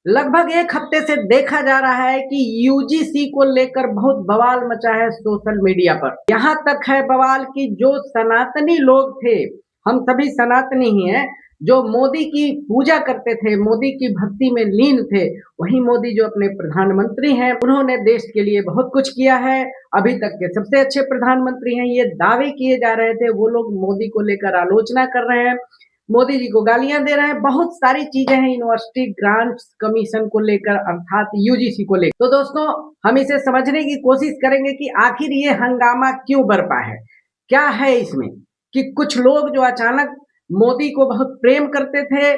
लगभग एक हफ्ते से देखा जा रहा है कि यूजीसी को लेकर बहुत बवाल मचा है सोशल मीडिया पर। यहाँ तक है बवाल कि जो सनातनी लोग थे, हम सभी सनातनी ही हैं, जो मोदी की पूजा करते थे, मोदी की भक्ति में लीन थे, वही मोदी जो अपने प्रधानमंत्री हैं, उन्होंने देश के लिए बहुत कुछ किया है। अभी तक के सबसे अच्छे प्रधानमंत्री हैं, ये दावे किए जा रहे थे। वो लोग मोदी को लेकर आलोचना कर रहे हैं, मोदी जी को गालियां दे रहे हैं। बहुत सारी चीजें हैं यूनिवर्सिटी ग्रांट्स कमीशन को लेकर, अर्थात यूजीसी को लेकर। तो दोस्तों, हम इसे समझने की कोशिश करेंगे कि आखिर ये हंगामा क्यों बरपा है, क्या है इसमें कि कुछ लोग जो अचानक मोदी को बहुत प्रेम करते थे,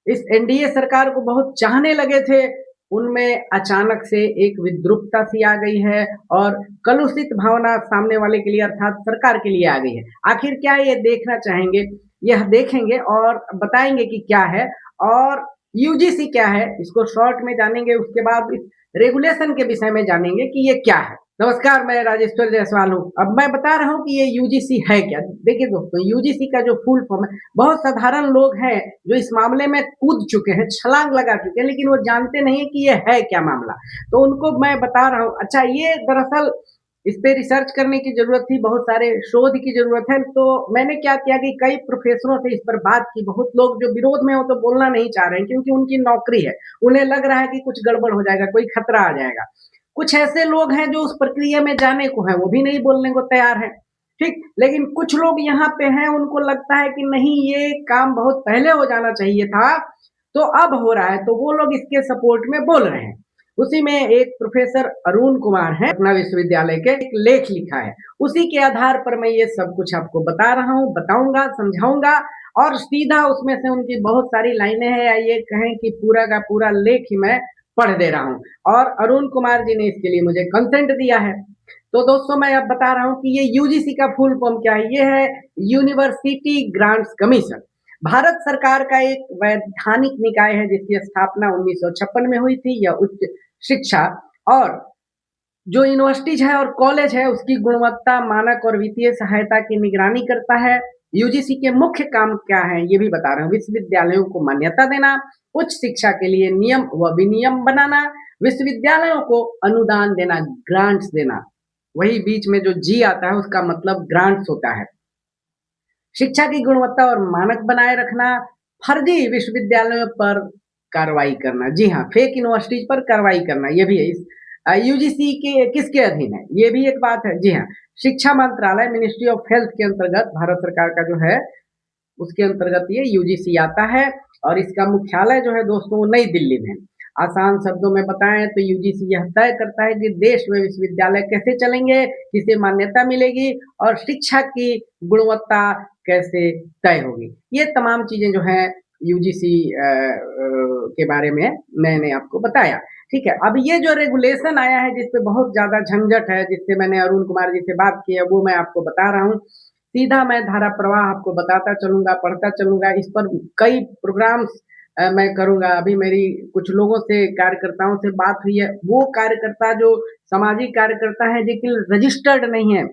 इस एनडीए सरकार को बहुत चाहने लगे थे, उनमें अचानक से एक विद्रूपता सी आ गई है और कलुषित भावना सामने वाले के लिए अर्थात सरकार के लिए आ गई है। आखिर क्या है, ये देखना चाहेंगे, यह देखेंगे और बताएंगे कि क्या है और यूजीसी क्या है, इसको शॉर्ट में जानेंगे। उसके बाद इस रेगुलेशन के विषय में जानेंगे कि ये क्या है। नमस्कार, मैं राजेश्वर जायसवाल हूँ। अब मैं बता रहा हूँ कि ये यूजीसी है क्या। देखिए दोस्तों, यूजीसी का जो फुल फॉर्म है, बहुत साधारण लोग हैं जो इस मामले में कूद चुके हैं, छलांग लगा चुके हैं, लेकिन वो जानते नहीं है कि ये है क्या मामला। तो उनको मैं बता रहा हूँ। अच्छा, ये दरअसल इस पे रिसर्च करने की जरूरत थी, बहुत सारे शोध की जरूरत है। तो मैंने क्या किया कि कई प्रोफेसरों से इस पर बात की। बहुत लोग जो विरोध में हो तो बोलना नहीं चाह रहे हैं, क्योंकि उनकी नौकरी है, उन्हें लग रहा है कि कुछ गड़बड़ हो जाएगा, कोई खतरा आ जाएगा। कुछ ऐसे लोग हैं जो उस प्रक्रिया में जाने को हैं, वो भी नहीं बोलने को तैयार हैं। ठीक, लेकिन कुछ लोग यहाँ पे हैं, उनको लगता है कि नहीं, ये काम बहुत पहले हो जाना चाहिए था, तो अब हो रहा है, तो वो लोग इसके सपोर्ट में बोल रहे हैं। उसी में एक प्रोफेसर अरुण कुमार है, पटना विश्वविद्यालय के, एक लेख लिखा है। उसी के आधार पर मैं ये सब कुछ आपको बता रहा हूँ, बताऊंगा, समझाऊंगा और सीधा उसमें से उनकी बहुत सारी लाइनें हैं, या ये कहें कि पूरा का पूरा लेख ही मैं पढ़ दे रहा हूँ। और अरुण कुमार जी ने इसके लिए मुझे कंसेंट दिया है। तो दोस्तों, मैं अब बता रहा हूँ कि ये यूजीसी का फुल फॉर्म क्या है। ये है यूनिवर्सिटी ग्रांट्स कमीशन। भारत सरकार का एक वैधानिक निकाय है, जिसकी स्थापना 1956 में हुई थी। यह उच्च शिक्षा और जो यूनिवर्सिटीज है और कॉलेज है, उसकी गुणवत्ता, मानक और वित्तीय सहायता की निगरानी करता है। यूजीसी के मुख्य काम क्या है, ये भी बता रहा हूँ। विश्वविद्यालयों को मान्यता देना, उच्च शिक्षा के लिए नियम व विनियम बनाना, विश्वविद्यालयों को अनुदान देना, ग्रांट्स देना। वही बीच में जो जी आता है, उसका मतलब ग्रांट्स होता है। शिक्षा की गुणवत्ता और मानक बनाए रखना, फर्जी विश्वविद्यालयों पर कार्रवाई करना। जी हाँ, फेक यूनिवर्सिटीज पर कार्रवाई करना, ये भी है। इस यूजीसी के किसके अधीन है, ये भी एक बात है। जी हाँ, शिक्षा मंत्रालय, मिनिस्ट्री ऑफ हेल्थ के अंतर्गत, भारत सरकार का जो है, उसके अंतर्गत ये यूजीसी आता है। और इसका मुख्यालय जो है दोस्तों, नई दिल्ली में। आसान शब्दों में बताएं तो यूजीसी यह तय करता है कि देश में विश्वविद्यालय कैसे चलेंगे, किसे मान्यता मिलेगी और शिक्षा की गुणवत्ता कैसे तय होगी। ये तमाम चीजें जो है यूजीसी के बारे में मैंने आपको बताया। ठीक है, अब ये जो रेगुलेशन आया है, जिसपे बहुत ज्यादा झंझट है, जिससे मैंने अरुण कुमार जी से बात की है, वो मैं आपको बता रहा हूँ। सीधा मैं धारा प्रवाह आपको बताता चलूंगा, पढ़ता चलूंगा। इस पर कई प्रोग्राम्स मैं करूंगा। अभी मेरी कुछ लोगों से, कार्यकर्ताओं से बात हुई है। वो कार्यकर्ता जो सामाजिक कार्यकर्ता है, लेकिन रजिस्टर्ड नहीं है,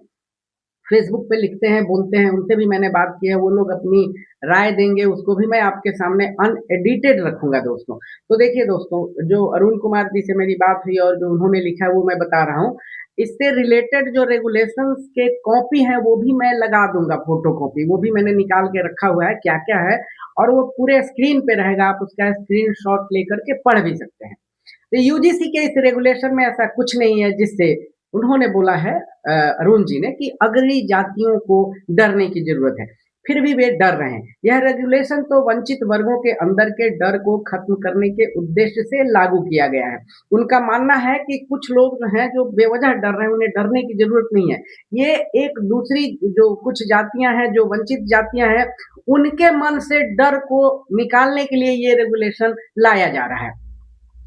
फेसबुक पे लिखते हैं, बोलते हैं, उनसे भी मैंने बात की है। वो लोग अपनी राय देंगे, उसको भी मैं आपके सामने अनएडिटेड रखूंगा दोस्तों। तो देखिए दोस्तों, जो अरुण कुमार जी से मेरी बात हुई और जो उन्होंने लिखा है, वो मैं बता रहा हूँ। इससे रिलेटेड जो रेगुलेशंस के कॉपी है, वो भी मैं लगा दूंगा, फोटो कॉपी, वो भी मैंने निकाल के रखा हुआ है, क्या क्या है। और वो पूरे स्क्रीन पे रहेगा, आप उसका स्क्रीन शॉट लेकर के पढ़ भी सकते हैं। तो यूजीसी के इस रेगुलेशन में ऐसा कुछ नहीं है जिससे, उन्होंने बोला है अरुण जी ने, कि अगली जातियों को डरने की जरूरत है, फिर भी वे डर रहे हैं। यह रेगुलेशन तो वंचित वर्गों के अंदर के डर को खत्म करने के उद्देश्य से लागू किया गया है। उनका मानना है कि कुछ लोग जो हैं, जो बेवजह डर रहे हैं, उन्हें डरने की जरूरत नहीं है। ये एक दूसरी जो कुछ जातियां हैं, जो वंचित जातियां हैं, उनके मन से डर को निकालने के लिए ये रेगुलेशन लाया जा रहा है।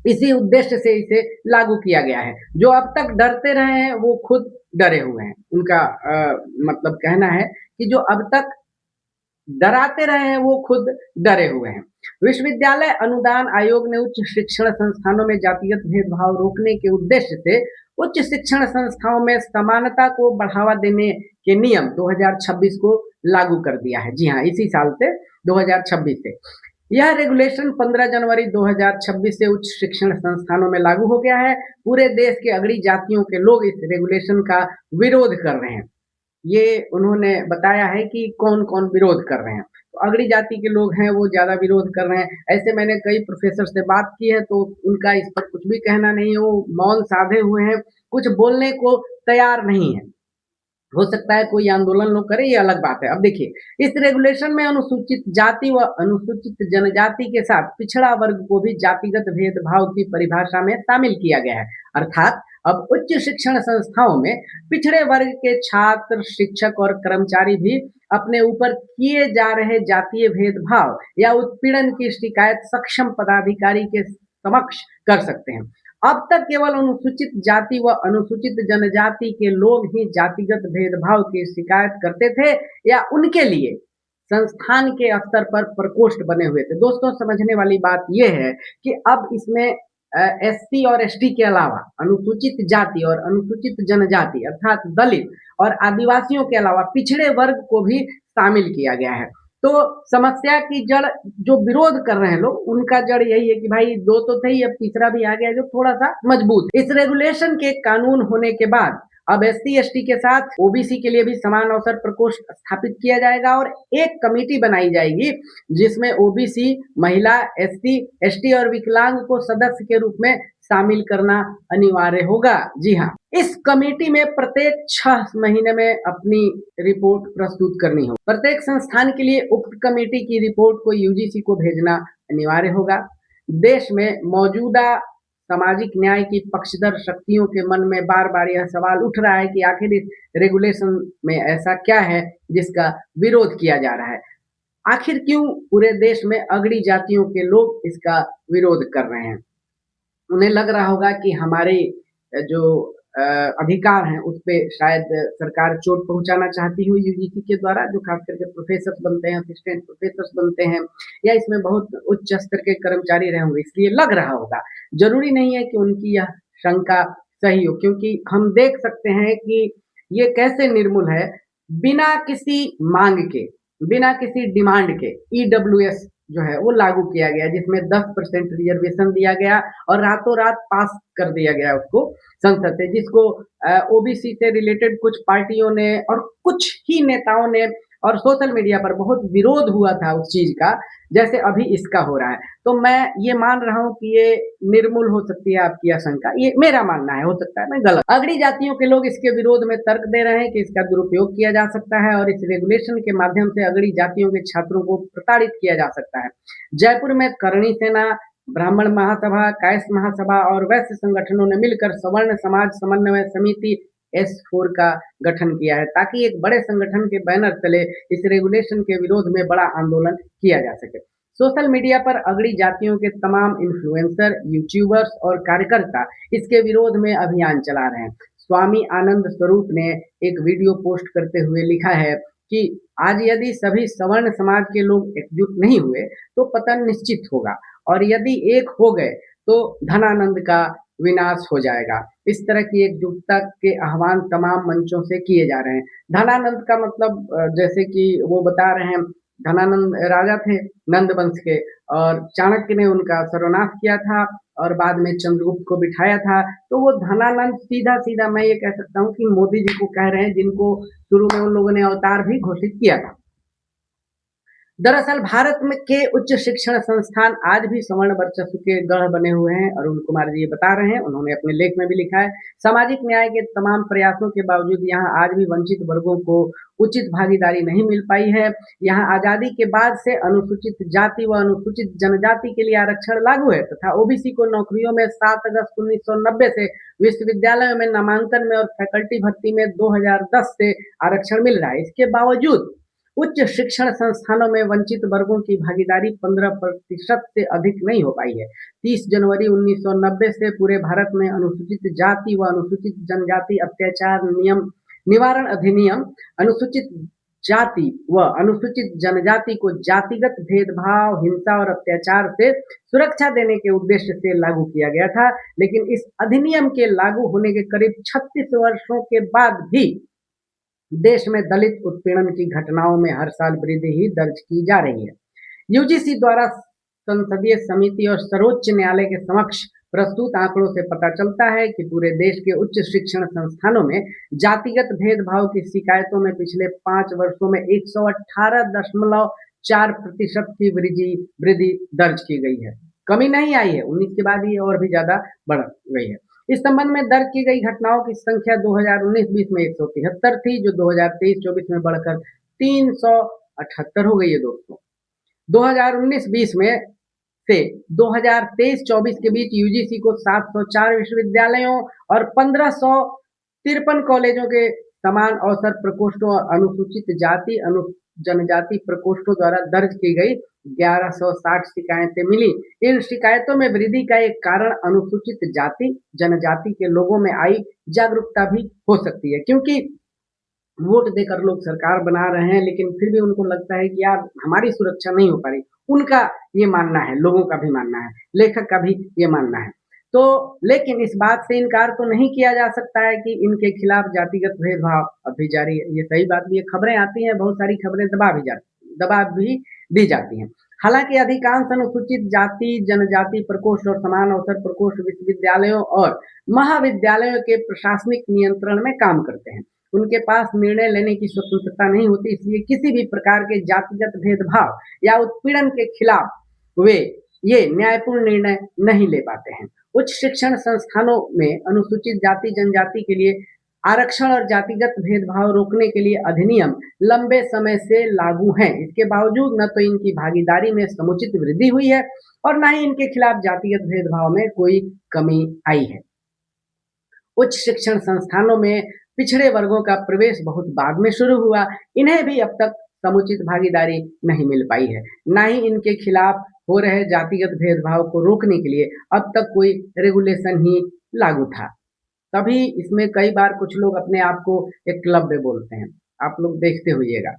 इसी उद्देश्य से इसे लागू किया गया है। जो अब तक डरते रहे हैं, वो खुद डरे हुए हैं। उनका मतलब कहना है कि जो अब तक डराते रहे हैं, वो खुद डरे हुए हैं। विश्वविद्यालय अनुदान आयोग ने उच्च शिक्षण संस्थानों में जातिगत भेदभाव रोकने के उद्देश्य से उच्च शिक्षण संस्थाओं में समानता को बढ़ावा देने के नियम 2026 को लागू कर दिया है। जी हाँ, इसी साल से, 2026 से। यह रेगुलेशन 15 जनवरी 2026 से उच्च शिक्षण संस्थानों में लागू हो गया है। पूरे देश के अगड़ी जातियों के लोग इस रेगुलेशन का विरोध कर रहे हैं। ये उन्होंने बताया है कि कौन-कौन विरोध कर रहे हैं। तो अगड़ी जाति के लोग हैं वो ज़्यादा विरोध कर रहे हैं। ऐसे मैंने कई प्रोफ़ेसर से बात की है तो उनका इस पर कुछ भी कहना नहीं है, वो मौन साधे हुए हैं, कुछ बोलने को तैयार नहीं है। हो सकता है कोई आंदोलन लोग करे, ये अलग बात है। अब देखिए, इस रेगुलेशन में अनुसूचित जाति व अनुसूचित जनजाति के साथ पिछड़ा वर्ग को भी जातिगत भेदभाव की परिभाषा में शामिल किया गया है। अर्थात अब उच्च शिक्षण संस्थाओं में पिछड़े वर्ग के छात्र, शिक्षक और कर्मचारी भी अपने ऊपर किए जा रहे जातीय भेदभाव या उत्पीड़न की शिकायत सक्षम पदाधिकारी के समक्ष कर सकते हैं। अब तक केवल अनुसूचित जाति व अनुसूचित जनजाति के लोग ही जातिगत भेदभाव की शिकायत करते थे या उनके लिए संस्थान के स्तर पर प्रकोष्ठ बने हुए थे। दोस्तों, समझने वाली बात यह है कि अब इसमें एससी और एसटी के अलावा अनुसूचित जाति और अनुसूचित जनजाति अर्थात दलित और आदिवासियों के अलावा पिछड़े वर्ग को भी शामिल किया गया है। तो समस्या की जड़ जो विरोध कर रहे हैं लोग, उनका जड़ यही है कि भाई 2 तो थे ही, अब तीसरा भी आ गया जो थोड़ा-सा मजबूत है। इस रेगुलेशन के कानून होने के बाद अब एससी-एसटी के साथ ओबीसी के लिए भी समान अवसर प्रकोष्ठ स्थापित किया जाएगा और एक कमेटी बनाई जाएगी जिसमें ओबीसी, महिला, एससी, एसटी और विकलांग को सदस्य के रूप में शामिल करना अनिवार्य होगा। जी हाँ, इस कमेटी में प्रत्येक 6 महीने में अपनी रिपोर्ट प्रस्तुत करनी होगी। प्रत्येक संस्थान के लिए उक्त कमेटी की रिपोर्ट को यूजीसी को भेजना अनिवार्य होगा। देश में मौजूदा सामाजिक न्याय की पक्षधर शक्तियों के मन में बार-बार यह सवाल उठ रहा है कि आखिर इस रेगुलेशन में ऐसा क्या है जिसका विरोध किया जा रहा है? आखिर क्यों पूरे देश में अगड़ी जातियों के लोग इसका विरोध कर रहे हैं? उन्हें लग रहा होगा कि हमारे जो अधिकार हैं उस पे शायद सरकार चोट पहुँचाना चाहती हो यूजीसी के द्वारा, जो खास करके प्रोफ़ेसर्स बनते हैं, असिस्टेंट प्रोफ़ेसर्स बनते हैं या इसमें बहुत उच्च स्तर के कर्मचारी रहे होंगे, इसलिए लग रहा होगा। ज़रूरी नहीं है कि उनकी यह शंका सही हो, क्योंकि हम देख सकते हैं कि ये कैसे निर्मूल है, बिना किसी माँग के, बिना किसी डिमांड के ईडब्ल्यूएस जो है वो लागू किया गया, जिसमें 10% रिजर्वेशन दिया गया और रातों-रात पास कर दिया गया उसको संसद से, जिसको ओबीसी से रिलेटेड कुछ पार्टियों ने और कुछ ही नेताओं ने और सोशल मीडिया पर बहुत विरोध हुआ था उस चीज़ का, जैसे अभी इसका हो रहा है। तो मैं ये मान रहा हूँ कि ये निर्मूल हो सकती है आपकी आशंका, ये मेरा मानना है, हो सकता है मैं गलत। अगड़ी जातियों के लोग इसके विरोध में तर्क दे रहे हैं कि इसका दुरुपयोग किया जा सकता है और इस रेगुलेशन के माध्यम से अगड़ी जातियों के छात्रों को प्रताड़ित किया जा सकता है। जयपुर में करणी सेना, ब्राह्मण महासभा, कायस्थ महासभा और वैश्य संगठनों ने मिलकर सवर्ण समाज समन्वय समिति S4 का गठन किया है, ताकि एक बड़े संगठन के बैनर तले इस रेगुलेशन के विरोध में बड़ा आंदोलन किया जा सके। सोशल मीडिया पर अगड़ी जातियों के तमाम इन्फ्लुएंसर, यूट्यूबर्स और कार्यकर्ता इसके विरोध में अभियान चला रहे हैं। स्वामी आनंद स्वरूप ने एक वीडियो पोस्ट करते हुए लिखा है कि आज यदि सभी सवर्ण समाज के लोग एकजुट नहीं हुए तो पतन निश्चित होगा, और यदि एक हो गए तो धनानंद का विनाश हो जाएगा। इस तरह की एकजुटता के आह्वान तमाम मंचों से किए जा रहे हैं। धनानंद का मतलब जैसे कि वो बता रहे हैं, धनानंद राजा थे नंद वंश के और चाणक्य ने उनका सर्वनाश किया था और बाद में चंद्रगुप्त को बिठाया था। तो वो धनानंद सीधा-सीधा मैं ये कह सकता हूँ कि मोदी जी को कह रहे हैं, जिनको शुरू में उन लोगों ने अवतार भी घोषित किया था। दरअसल भारत में के उच्च शिक्षण संस्थान आज भी सवर्ण वर्चस्व के गढ़ बने हुए हैं। अरुण कुमार जी ये बता रहे हैं, उन्होंने अपने लेख में भी लिखा है, सामाजिक न्याय के तमाम प्रयासों के बावजूद यहाँ आज भी वंचित वर्गों को उचित भागीदारी नहीं मिल पाई है। यहाँ आजादी के बाद से अनुसूचित जाति व अनुसूचित जनजाति के लिए आरक्षण लागू है तथा ओबीसी को नौकरियों में 7 अगस्त 1990 से विश्वविद्यालयों में नामांकन में और फैकल्टी भर्ती में 2010 से आरक्षण मिल रहा है। इसके बावजूद उच्च शिक्षण संस्थानों में वंचित वर्गों की भागीदारी 15% से अधिक नहीं हो पाई है। 30 जनवरी 1990 से पूरे भारत में अनुसूचित जाति व अनुसूचित जनजाति अत्याचार निवारण अधिनियम अनुसूचित जाति व अनुसूचित जनजाति को जातिगत भेदभाव, हिंसा और अत्याचार से सुरक्षा देने के उद्देश्य से लागू किया गया था, लेकिन इस अधिनियम के लागू होने के करीब 36 वर्षों के बाद भी देश में दलित उत्पीड़न की घटनाओं में हर साल वृद्धि ही दर्ज की जा रही है। यूजीसी द्वारा संसदीय समिति और सर्वोच्च न्यायालय के समक्ष प्रस्तुत आंकड़ों से पता चलता है कि पूरे देश के उच्च शिक्षण संस्थानों में जातिगत भेदभाव की शिकायतों में पिछले 5 वर्षों में 118.4% की वृद्धि दर्ज की गई है। कमी नहीं आई है, 19 के बाद ये और भी ज्यादा बढ़ गई है। इस संबंध में दर्ज की गई घटनाओं की संख्या 2019-20 में 173 थी, जो 2023-24 में बढ़कर 378 हो गई है दोस्तों। 2019-20 में से 2023-24 के बीच यूजीसी को 704 विश्वविद्यालयों और 1553 कॉलेजों के समान अवसर प्रकोष्ठों और अनुसूचित जाति जनजाति प्रकोष्ठों द्वारा दर्ज की गई 1160 शिकायतें मिली। इन शिकायतों में वृद्धि का एक कारण अनुसूचित जाति जनजाति के लोगों में आई जागरूकता भी हो सकती है, क्योंकि वोट देकर लोग सरकार बना रहे हैं, लेकिन फिर भी उनको लगता है कि यार हमारी सुरक्षा नहीं हो पा रही। उनका ये मानना है, लोगों का भी मानना है, लेखक का भी ये मानना है। तो लेकिन इस बात से इनकार तो नहीं किया जा सकता है कि इनके खिलाफ जातिगत भेदभाव अब भी जारी है। ये सही बात भी है, खबरें आती हैं, बहुत सारी खबरें दबा भी दी जाती हैं। हालांकि अधिकांश अनुसूचित जाति जनजाति प्रकोष्ठ और समान अवसर प्रकोष्ठ विश्वविद्यालयों और महाविद्यालयों के प्रशासनिक नियंत्रण में काम करते हैं। उनके पास निर्णय लेने की स्वतंत्रता नहीं होती, इसलिए किसी भी प्रकार के जातिगत भेदभाव या उत्पीड़न के खिलाफ वे ये न्यायपूर्ण निर्णय नहीं ले पाते हैं। उच्च शिक्षण संस्थानों में अनुसूचित जाति जनजाति के लिए आरक्षण और जातिगत भेदभाव रोकने के लिए अधिनियम लंबे समय से लागू हैं। इसके बावजूद न तो इनकी भागीदारी में समुचित वृद्धि हुई है और न ही इनके खिलाफ जातिगत भेदभाव में कोई कमी आई है। उच्च शिक्षण संस्थानों में पिछड़े वर्गों का प्रवेश बहुत बाद में शुरू हुआ। इन्हें भी अब तक समुचित भागीदारी नहीं मिल पाई है। न ही इनके खिलाफ हो रहे जातिगत भेदभाव को रोकने के लिए अब तक कोई रेगुलेशन ही लागू था। तभी इसमें कई बार कुछ लोग अपने आप को एकलव्य बोलते हैं, आप लोग देखते होइएगा।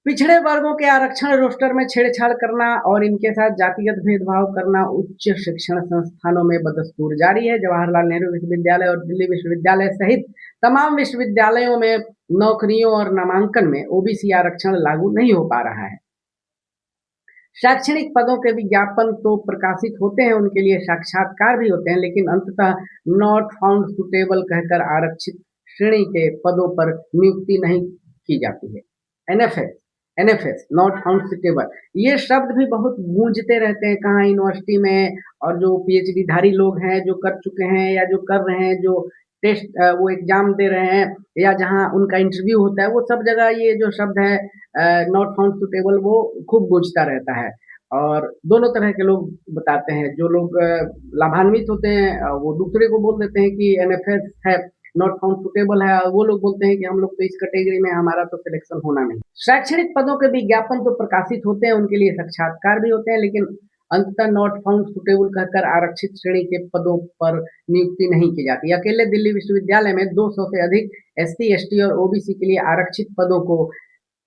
पिछड़े वर्गों के आरक्षण रोस्टर में छेड़छाड़ करना और इनके साथ जातिगत भेदभाव करना उच्च शिक्षण संस्थानों में बदस्तूर जारी है। जवाहरलाल नेहरू विश्वविद्यालय और दिल्ली विश्वविद्यालय सहित तमाम विश्वविद्यालयों में नौकरियों और नामांकन में ओबीसी आरक्षण लागू नहीं हो पा रहा है। शैक्षणिक पदों के विज्ञापन तो प्रकाशित होते हैं, उनके लिए साक्षात्कार भी होते हैं, लेकिन अंततः नॉट फाउंड सुटेबल कहकर आरक्षित श्रेणी के पदों पर नियुक्ति नहीं की जाती है। एनएफएस नॉट फाउंड सुटेबल, ये शब्द भी बहुत गूंजते रहते हैं कहाँ यूनिवर्सिटी में, और जो पीएचडी धारी लोग हैं, जो कर चुके हैं या जो कर रहे हैं, जो टेस्ट वो एग्जाम दे रहे हैं या जहाँ उनका इंटरव्यू होता है, वो सब जगह ये जो शब्द है नॉट फाउंड सुटेबल वो खूब गूंजता रहता है। और दोनों तरह के लोग बताते हैं, जो लोग लाभान्वित होते हैं वो दूसरे को बोल देते हैं कि एनएफएस है नॉट फाउंड सुटेबल है, और वो लोग बोलते हैं कि हम लोग तो इस कैटेगरी में, हमारा तो सिलेक्शन होना नहीं। शैक्षणिक पदों के विज्ञापन तो प्रकाशित होते हैं, उनके लिए साक्षात्कार भी होते हैं, लेकिन अंततः नॉट फाउंड सुटेबल कहकर आरक्षित श्रेणी के पदों पर नियुक्ति नहीं की जाती। अकेले दिल्ली विश्वविद्यालय में 200 से अधिक एससी, एसटी और ओबीसी के लिए आरक्षित पदों को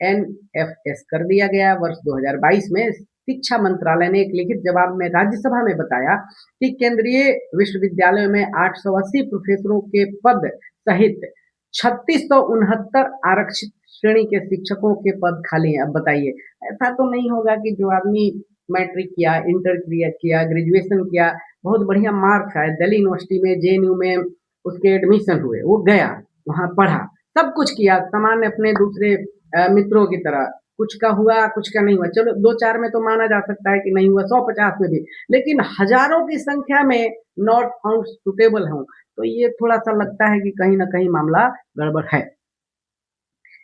एनएफएस कर दिया गया। वर्ष 2022 में शिक्षा मंत्रालय ने एक लिखित जवाब में राज्यसभा में बताया कि केंद्रीय विश्वविद्यालयों में 880 प्रोफेसरों के पद सहित 3669 आरक्षित श्रेणी के शिक्षकों के पद खाली हैं। अब बताइए, ऐसा तो नहीं होगा कि जो आदमी मैट्रिक किया, इंटर किया, ग्रेजुएशन किया, बहुत बढ़िया मार्क्स आए, दिल्ली यूनिवर्सिटी में, जेएनयू में उसके एडमिशन हुए, वो गया वहाँ पढ़ा, सब कुछ किया सामान्य अपने दूसरे मित्रों की तरह, कुछ का हुआ कुछ का नहीं हुआ, चलो 2-4 में तो माना जा सकता है कि नहीं हुआ, 150 में भी, लेकिन हजारों की संख्या में नॉट फाउंड सुटेबल हूँ, तो ये थोड़ा सा लगता है कि कहीं ना कहीं मामला गड़बड़ है।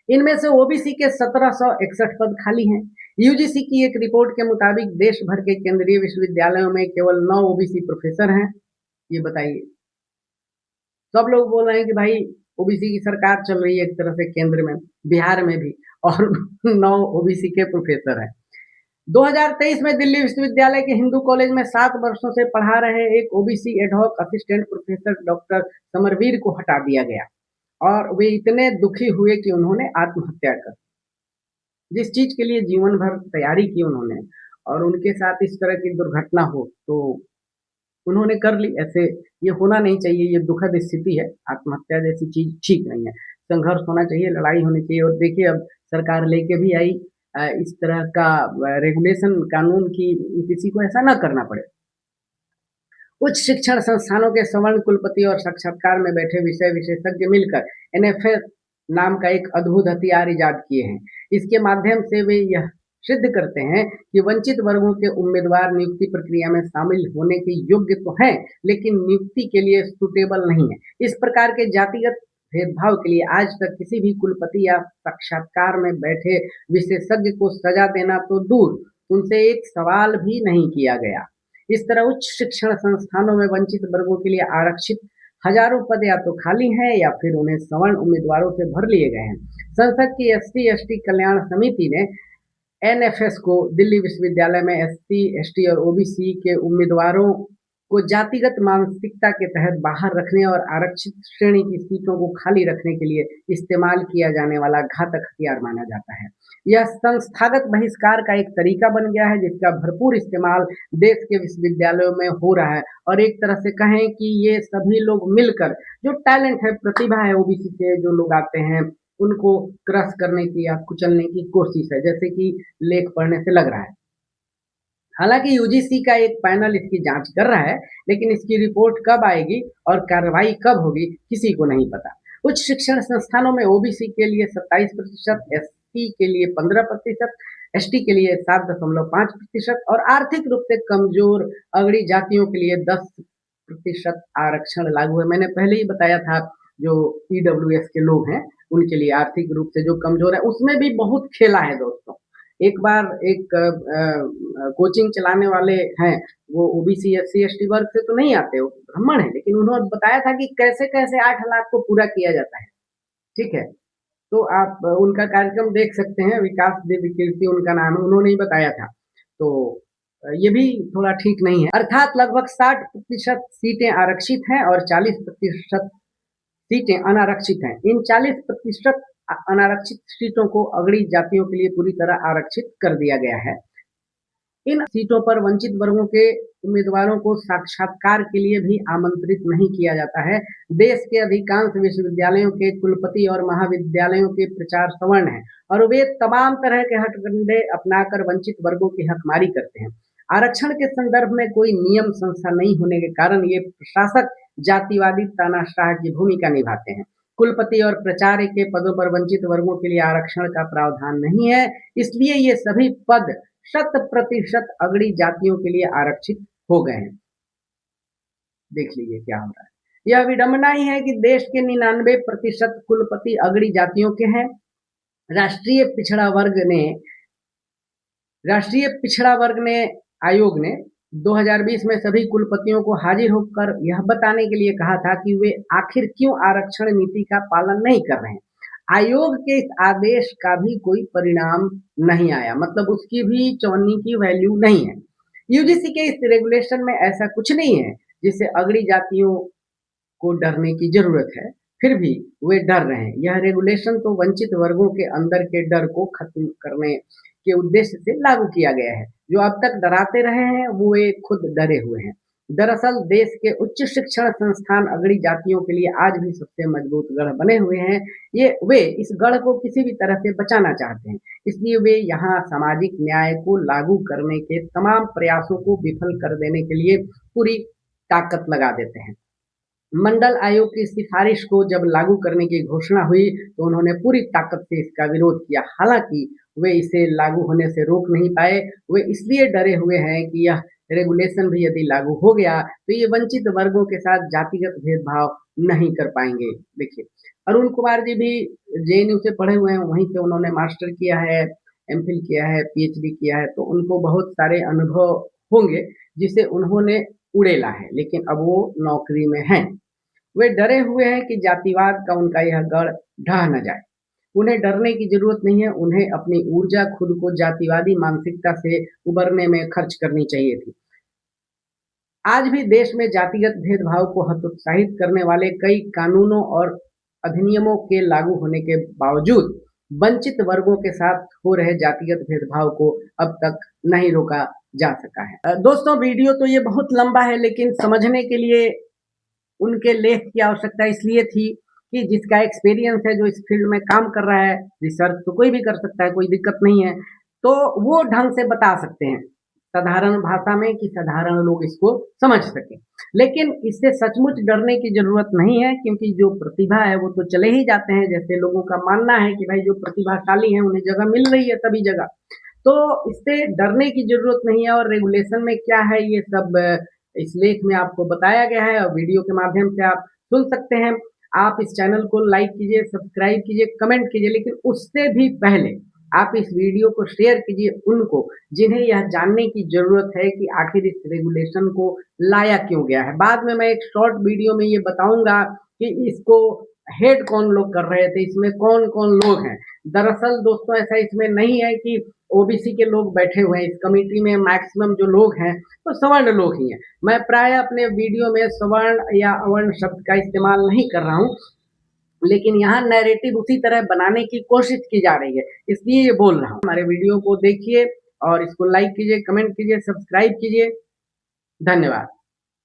इनमें से ओबीसी के 1761 पद खाली हैं। यूजीसी की एक रिपोर्ट के मुताबिक देश भर के केंद्रीय विश्वविद्यालयों में केवल 9 ओबीसी प्रोफेसर हैं। ये बताइए, सब लोग बोल रहे हैं कि भाई ओबीसी की सरकार चल रही है एक तरह से केंद्र में, बिहार में भी, और 9 ओबीसी के प्रोफेसर हैं। 2023 में दिल्ली विश्वविद्यालय के हिंदू कॉलेज में 7 वर्षों से पढ़ा रहे एक OBC ad hoc assistant professor doctor Samarveer को हटा दिया गया और वे इतने दुखी हुए कि उन्होंने आत्महत्या कर, जिस चीज के लिए जीवन भर तैयारी की उन्होंने, और उनके साथ इस तरह की दुर्घटना हो तो उन्होंने कर ली। ऐसे ये होना नहीं चाहिए, ये दुखद स्थिति है, आत्महत्या जैसी चीज ठीक नहीं है, संघर्ष होना चाहिए, लड़ाई होनी चाहिए। और देखिए अब सरकार लेके भी आई इस तरह का रेगुलेशन कानून की किसी को ऐसा न करना पड़े। उच्च शिक्षण संस्थानों के सवर्ण कुलपति और साक्षात्कार में बैठे विषय विशेषज्ञ मिलकर एनएफएस नाम का एक अद्भुत हथियार इजाद किए हैं। इसके माध्यम से वे यह सिद्ध करते हैं कि वंचित वर्गों के उम्मीदवार नियुक्ति प्रक्रिया में शामिल होने के योग्य तो हैं, लेकिन नियुक्ति के लिए सुटेबल नहीं है। इस प्रकार के जातिगत भेदभाव के लिए आज तक किसी भी कुलपति या साक्षात्कार में बैठे विशेषज्ञ को सजा देना तो दूर, उनसे एक सवाल भी नहीं किया गया। इस तरह उच्च शिक्षण संस्थानों में वंचित वर्गों के लिए आरक्षित हजारों पद या तो खाली हैं या फिर उन्हें सवर्ण उम्मीदवारों से भर लिए गए हैं। संसद की एससी एसटी कल्याण समिति ने एनएफएस को दिल्ली विश्वविद्यालय में एससी एसटी और ओबीसी के उम्मीदवारों को जातिगत मानसिकता के तहत बाहर रखने और आरक्षित श्रेणी की सीटों को खाली रखने के लिए इस्तेमाल किया जाने वाला घातक हथियार माना जाता है। यह संस्थागत बहिष्कार का एक तरीका बन गया है जिसका भरपूर इस्तेमाल देश के विश्वविद्यालयों में हो रहा है, और एक तरह से कहें कि ये सभी लोग मिलकर जो टैलेंट है, प्रतिभा है, ओबीसी से जो लोग आते हैं उनको क्रश करने की या कुचलने की कोशिश है, जैसे कि लेख पढ़ने से लग रहा है। हालांकि यूजीसी का एक पैनल इसकी जांच कर रहा है, लेकिन इसकी रिपोर्ट कब आएगी और कार्रवाई कब होगी किसी को नहीं पता। उच्च शिक्षण संस्थानों में ओबीसी के लिए 27%, एससी के लिए 15%, एसटी के लिए 7.5% और आर्थिक रूप से कमजोर अगड़ी जातियों के लिए 10% आरक्षण लागू है। मैंने पहले ही बताया था, जो ईडब्ल्यूएस के लोग हैं उनके लिए आर्थिक रूप से जो कमजोर है, उसमें भी बहुत खेला है दोस्तों। एक बार एक कोचिंग चलाने वाले हैं, वो ओबीसी एससी एसटी वर्ग से तो नहीं आते, वो ब्राह्मण है, लेकिन उन्होंने बताया था कि कैसे कैसे 8 लाख को पूरा किया जाता है। ठीक है, तो आप उनका कार्यक्रम देख सकते हैं, विकास देवी कीर्ति उनका नाम है, उन्होंने ही बताया था। तो ये भी थोड़ा ठीक नहीं है। अर्थात लगभग 60% सीटें आरक्षित हैं और 40% सीटें अनारक्षित हैं। इन 40% अनारक्षित सीटों को अगड़ी जातियों के लिए पूरी तरह आरक्षित कर दिया गया है। इन सीटों पर वंचित वर्गों के उम्मीदवारों को साक्षात्कार के लिए भी आमंत्रित नहीं किया जाता है। देश के अधिकांश विश्वविद्यालयों के कुलपति और महाविद्यालयों के प्रचार सवर्ण हैं और वे तमाम तरह के हथकंडे अपनाकर वंचित वर्गों की हकमारी करते हैं। आरक्षण के संदर्भ में कोई नियम संस्था नहीं होने के कारण ये प्रशासक जातिवादी तानाशाह की भूमिका निभाते हैं। कुलपति और प्राचार्य के पदों पर वंचित वर्गों के लिए आरक्षण का प्रावधान नहीं है, इसलिए ये सभी पद 100% अगड़ी जातियों के लिए आरक्षित हो गए हैं। देख लीजिए क्या हो रहा है। यह विडंबना ही है कि देश के 99% कुलपति अगड़ी जातियों के हैं। राष्ट्रीय पिछड़ा वर्ग ने आयोग ने 2020 में सभी कुलपतियों को हाजिर होकर यह बताने के लिए कहा था कि वे आखिर क्यों आरक्षण नीति का पालन नहीं कर रहे हैं। आयोग के इस आदेश का भी कोई परिणाम नहीं आया, मतलब उसकी भी चौनी की वैल्यू नहीं है। यूजीसी के इस रेगुलेशन में ऐसा कुछ नहीं है जिससे अगड़ी जातियों को डरने की जरूरत है, फिर भी वे डर रहे हैं। यह रेगुलेशन तो वंचित वर्गों के अंदर के डर को खत्म करने के उद्देश्य से लागू किया गया है। जो अब तक डराते रहे हैं वो वे खुद डरे हुए हैं। दरअसल देश के उच्च शिक्षण संस्थान अगड़ी जातियों के लिए आज भी सबसे मजबूत गढ़ बने हुए हैं। वे इस गढ़ को किसी भी तरह से बचाना चाहते हैं, इसलिए वे यहाँ सामाजिक न्याय को लागू करने के तमाम प्रयासों को विफल कर देने के लिए पूरी ताकत लगा देते हैं। मंडल आयोग की सिफारिश को जब लागू करने की घोषणा हुई तो उन्होंने पूरी ताकत से इसका विरोध किया। हालांकि वे इसे लागू होने से रोक नहीं पाए। वे इसलिए डरे हुए हैं कि यह रेगुलेशन भी यदि लागू हो गया तो ये वंचित वर्गों के साथ जातिगत भेदभाव नहीं कर पाएंगे। देखिए, अरुण कुमार जी भी जेएनयू से पढ़े हुए हैं, वहीं से उन्होंने मास्टर किया है, एमफिल किया है, पीएचडी किया है, तो उनको बहुत सारे अनुभव होंगे जिसे उन्होंने उड़ेला है, लेकिन अब वो नौकरी में हैं। वे डरे हुए हैं कि जातिवाद का उनका यह गढ़ ढह न जाए। उन्हें डरने की जरूरत नहीं है, उन्हें अपनी ऊर्जा खुद को जातिवादी मानसिकता से उबरने में खर्च करनी चाहिए थी। आज भी देश में जातिगत भेदभाव को हतोत्साहित करने वाले कई कानूनों और अधिनियमों के लागू होने के बावजूद वंचित वर्गों के साथ हो रहे जातिगत भेदभाव को अब तक नहीं रोका जा सका है। दोस्तों, वीडियो तो ये बहुत लंबा है, लेकिन समझने के लिए उनके लेख की आवश्यकता इसलिए थी कि जिसका एक्सपीरियंस है, जो इस फील्ड में काम कर रहा है, रिसर्च तो कोई भी कर सकता है, कोई दिक्कत नहीं है। तो वो ढंग से बता सकते हैं साधारण भाषा में कि साधारण लोग इसको समझ सकें। लेकिन इससे सचमुच डरने की ज़रूरत नहीं है, क्योंकि जो प्रतिभा है वो तो चले ही जाते हैं। जैसे लोगों का मानना है कि भाई जो प्रतिभाशाली हैं उन्हें जगह मिल रही है सभी जगह, तो इससे डरने की ज़रूरत नहीं है। और रेगुलेशन में क्या है ये सब इस लेख में आपको बताया गया है और वीडियो के माध्यम से आप सुन सकते हैं। आप इस चैनल को लाइक कीजिए, सब्सक्राइब कीजिए, कमेंट कीजिए, लेकिन उससे भी पहले आप इस वीडियो को शेयर कीजिए उनको जिन्हें यह जानने की ज़रूरत है कि आखिर इस रेगुलेशन को लाया क्यों गया है। बाद में मैं एक शॉर्ट वीडियो में ये बताऊँगा कि इसको हेड कौन लोग कर रहे थे, इसमें कौन-कौन लोग हैं। दरअसल दोस्तों ऐसा इसमें नहीं है कि ओबीसी के लोग बैठे हुए हैं, इस कमेटी में मैक्सिमम जो लोग हैं तो सवर्ण लोग ही हैं। मैं प्राय अपने वीडियो में सवर्ण या अवर्ण शब्द का इस्तेमाल नहीं कर रहा हूँ, लेकिन यहाँ नैरेटिव उसी तरह बनाने की कोशिश की जा रही है, इसलिए ये बोल रहा हूँ। हमारे वीडियो को देखिए और इसको लाइक कीजिए, कमेंट कीजिए, सब्सक्राइब कीजिए। धन्यवाद।